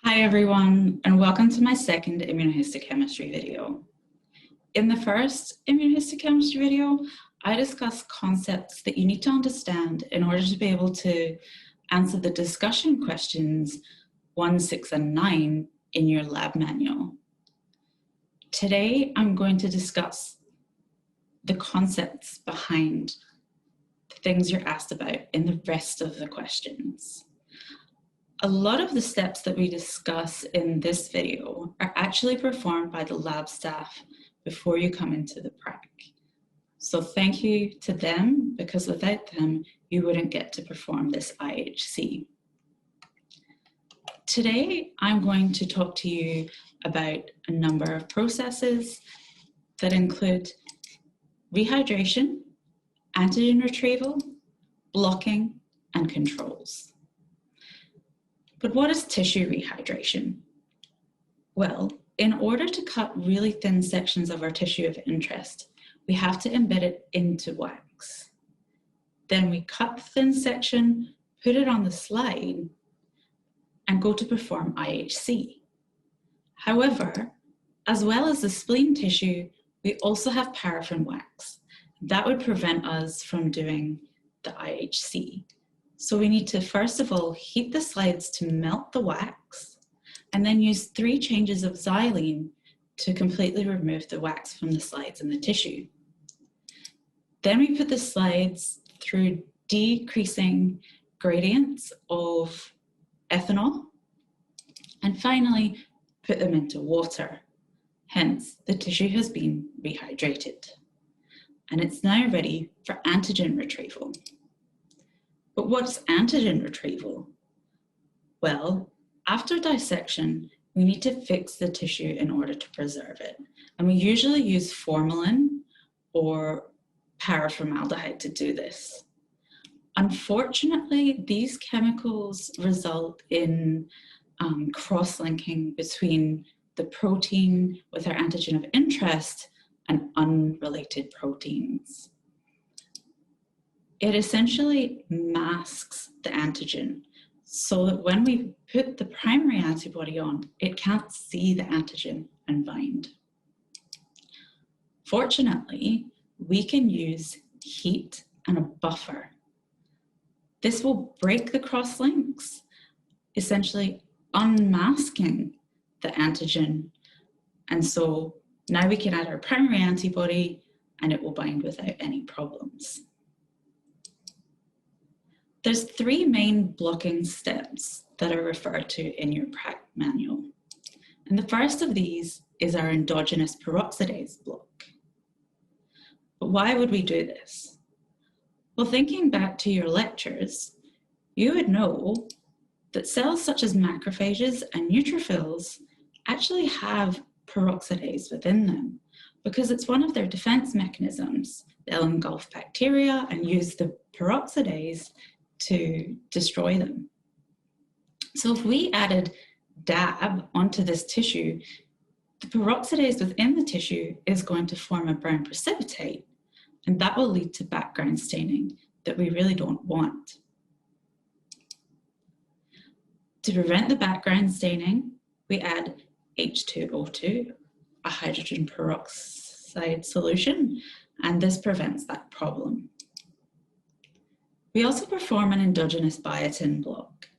Hi everyone, and welcome to my second immunohistochemistry video. In the first immunohistochemistry video, I discussed concepts that you need to understand in order to be able to answer the discussion questions 1, 6, and 9 in your lab manual. Today, I'm going to discuss the concepts behind the things you're asked about in the rest of the questions. A lot of the steps that we discuss in this video are actually performed by the lab staff before you come into the prac. So thank you to them, because without them, you wouldn't get to perform this IHC. Today, I'm going to talk to you about a number of processes that include rehydration, antigen retrieval, blocking, and controls. But what is tissue rehydration? Well, in order to cut really thin sections of our tissue of interest, we have to embed it into wax. Then we cut the thin section, put it on the slide, and go to perform IHC. However, as well as the spleen tissue, we also have paraffin wax. That would prevent us from doing the IHC. So we need to, first of all, heat the slides to melt the wax, and then use 3 changes of xylene to completely remove the wax from the slides and the tissue. Then we put the slides through decreasing gradients of ethanol, and finally put them into water. Hence, the tissue has been rehydrated, and it's now ready for antigen retrieval. But what's antigen retrieval? Well, after dissection, we need to fix the tissue in order to preserve it. And we usually use formalin or paraformaldehyde to do this. Unfortunately, these chemicals result in cross-linking between the protein with our antigen of interest and unrelated proteins. It essentially masks the antigen so that when we put the primary antibody on, it can't see the antigen and bind. Fortunately, we can use heat and a buffer. This will break the cross-links, essentially unmasking the antigen. And so now we can add our primary antibody and it will bind without any problems. There's 3 main blocking steps that are referred to in your prac manual. And the first of these is our endogenous peroxidase block. But why would we do this? Well, thinking back to your lectures, you would know that cells such as macrophages and neutrophils actually have peroxidase within them, because it's one of their defense mechanisms. They'll engulf bacteria and use the peroxidase to destroy them. So if we added DAB onto this tissue, the peroxidase within the tissue is going to form a brown precipitate, and that will lead to background staining that we really don't want. To prevent the background staining, we add H2O2, a hydrogen peroxide solution, and this prevents that problem. We also perform an endogenous biotin block.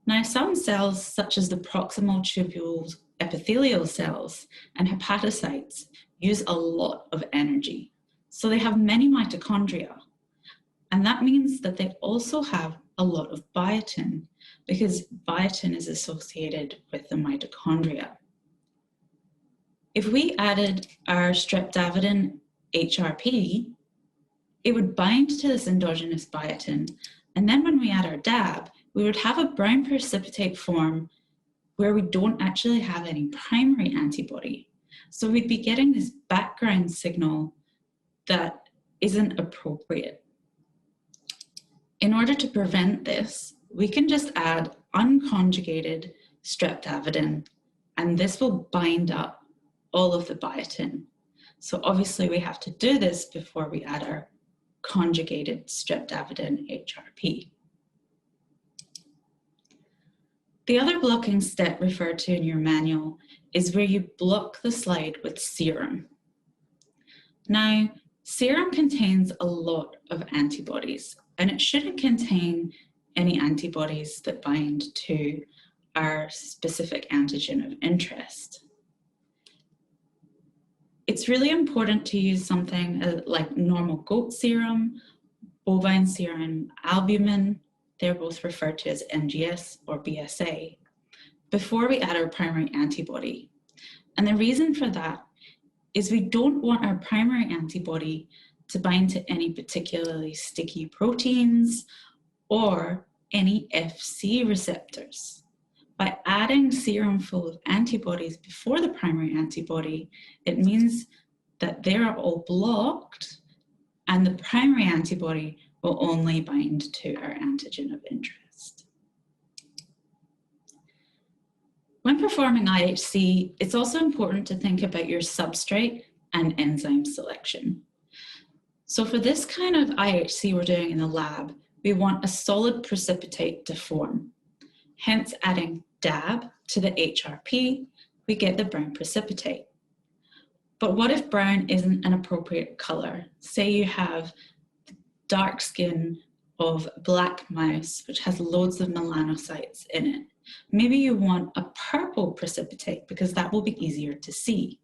Now, some cells, such as the proximal tubule epithelial cells and hepatocytes, use a lot of energy. So they have many mitochondria. And that means that they also have a lot of biotin, because biotin is associated with the mitochondria. If we added our streptavidin HRP, it would bind to this endogenous biotin, and then when we add our DAB, we would have a brown precipitate form where we don't actually have any primary antibody. So we'd be getting this background signal that isn't appropriate. In order to prevent this, we can just add unconjugated streptavidin, and this will bind up all of the biotin. So obviously we have to do this before we add our conjugated streptavidin HRP. The other blocking step referred to in your manual is where you block the slide with serum. Now, serum contains a lot of antibodies, and it shouldn't contain any antibodies that bind to our specific antigen of interest. It's really important to use something like normal goat serum, bovine serum albumin, they're both referred to as NGS or BSA, before we add our primary antibody. And the reason for that is we don't want our primary antibody to bind to any particularly sticky proteins or any FC receptors. By adding serum full of antibodies before the primary antibody, it means that they are all blocked and the primary antibody will only bind to our antigen of interest. When performing IHC, it's also important to think about your substrate and enzyme selection. So for this kind of IHC we're doing in the lab, we want a solid precipitate to form. Hence, adding DAB to the HRP, we get the brown precipitate. But what if brown isn't an appropriate color? Say you have dark skin of black mouse, which has loads of melanocytes in it. Maybe you want a purple precipitate because that will be easier to see.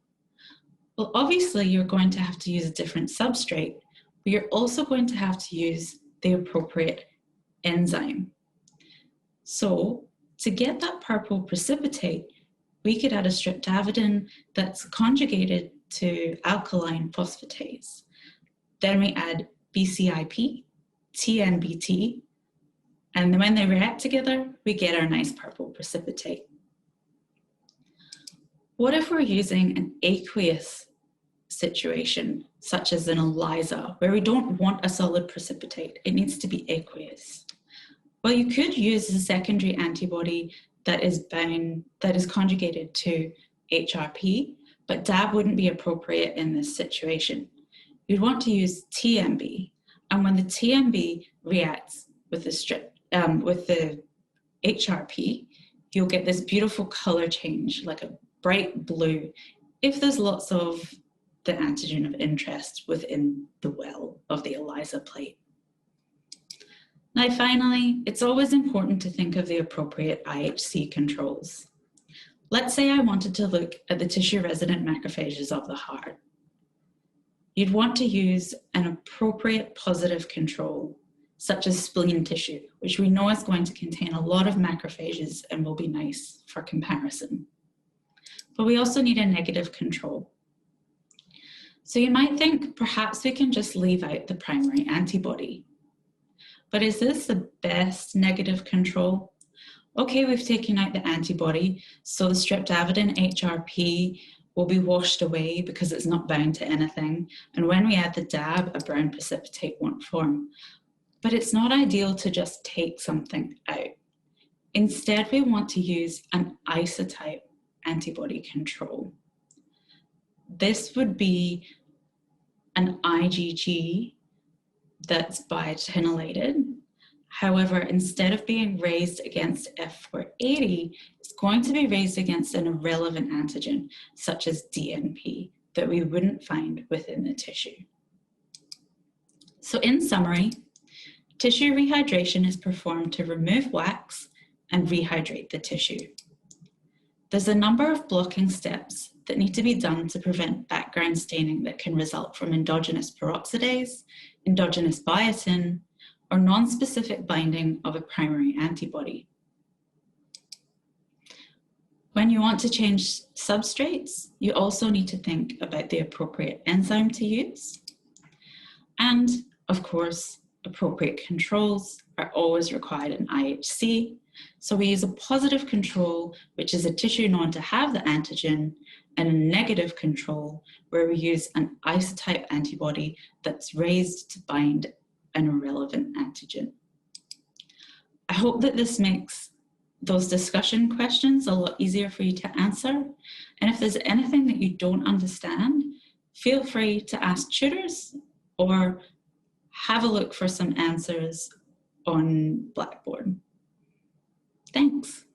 Well, obviously you're going to have to use a different substrate, but you're also going to have to use the appropriate enzyme. So to get that purple precipitate, we could add a streptavidin that's conjugated to alkaline phosphatase. Then we add BCIP, TNBT, and when they react together, we get our nice purple precipitate. What if we're using an aqueous situation, such as an ELISA, where we don't want a solid precipitate? It needs to be aqueous. Well, you could use a secondary antibody that is conjugated to HRP, but DAB wouldn't be appropriate in this situation. You'd want to use TMB, and when the TMB reacts with the HRP, you'll get this beautiful color change, like a bright blue, if there's lots of the antigen of interest within the well of the ELISA plate. Now, finally, it's always important to think of the appropriate IHC controls. Let's say I wanted to look at the tissue-resident macrophages of the heart. You'd want to use an appropriate positive control, such as spleen tissue, which we know is going to contain a lot of macrophages and will be nice for comparison. But we also need a negative control. So you might think perhaps we can just leave out the primary antibody. But is this the best negative control? Okay, we've taken out the antibody, so the streptavidin HRP will be washed away because it's not bound to anything. And when we add the DAB, a brown precipitate won't form. But it's not ideal to just take something out. Instead, we want to use an isotype antibody control. This would be an IgG that's biotinylated. However, instead of being raised against F480, it's going to be raised against an irrelevant antigen, such as DNP, that we wouldn't find within the tissue. So in summary, tissue rehydration is performed to remove wax and rehydrate the tissue. There's a number of blocking steps that need to be done to prevent background staining that can result from endogenous peroxidase, endogenous biotin, or non-specific binding of a primary antibody. When you want to change substrates, you also need to think about the appropriate enzyme to use. And of course, appropriate controls are always required in IHC. So we use a positive control, which is a tissue known to have the antigen, and a negative control, where we use an isotype antibody that's raised to bind an irrelevant antigen. I hope that this makes those discussion questions a lot easier for you to answer. And if there's anything that you don't understand, feel free to ask tutors or have a look for some answers on Blackboard. Thanks.